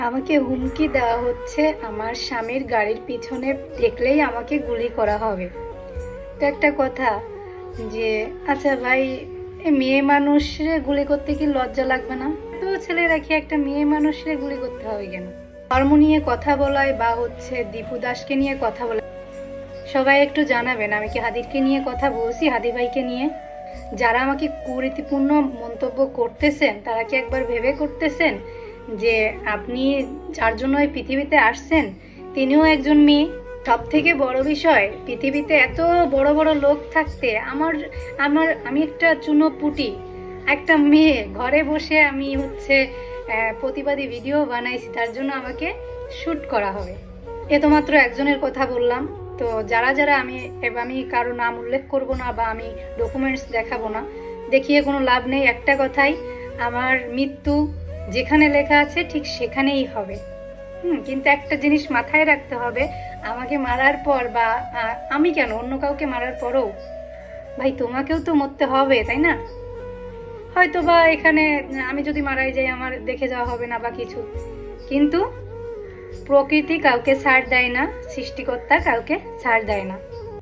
আমাকে হুমকি দেওয়া হচ্ছে আমার স্বামীর গাড়ির পিছনে দেখলেই আমাকে গুলি করা হবে। তো একটা কথা যে আচ্ছা ভাই, মেয়ে মানুষরে গুলি করতে কি লজ্জা লাগবে না? তো ছেলেরা কি একটা মেয়ে মানুষরে গুলি করতে হবে কেন? ধর্ম নিয়ে কথা বলায় বা দীপু দাসকে নিয়ে কথা বলা, সবাই একটু জানাবেন আমি কি হাদিরকে নিয়ে কথা বলছি, হাদি ভাইকে নিয়ে? যারা আমাকে কুরীতিপূর্ণ মন্তব্য করতেছেন তারা কি একবার ভেবে করতেছেন যে আপনি যার জন্য এই পৃথিবীতে আসছেন তিনিও একজন মেয়ে? সব থেকে বড় বিষয়, পৃথিবীতে এত বড় বড় লোক থাকতে আমার আমার আমি একটা চুনোপুটি একটা মেয়ে ঘরে বসে আমি প্রতিবাদী ভিডিও বানাইছি, তার জন্য আমাকে শুট করা হবে। এ তো মাত্র একজনের কথা বললাম। তো যারা যারা আমি কারো নাম উল্লেখ করব না বা আমি ডকুমেন্টস দেখাবো না, দেখিয়ে কোনো লাভ নেই। একটা কথাই, আমার মৃত্যু যেখানে লেখা আছে ঠিক সেখানেই হবে। কিন্তু একটা জিনিস মাথায় রাখতে হবে, আমাকে মারার পর বা আমি কেন অন্য কাউকে মারার পরও ভাই তোমাকেও তো মরতে হবে, তাই না? হয়তো বা এখানে আমি যদি মারাই যাই আমার দেখে যাওয়া হবে না বা কিছু, কিন্তু প্রকৃতি কাউকে ছাড় দেয় না, সৃষ্টিকর্তা কাউকে ছাড় দেয় না।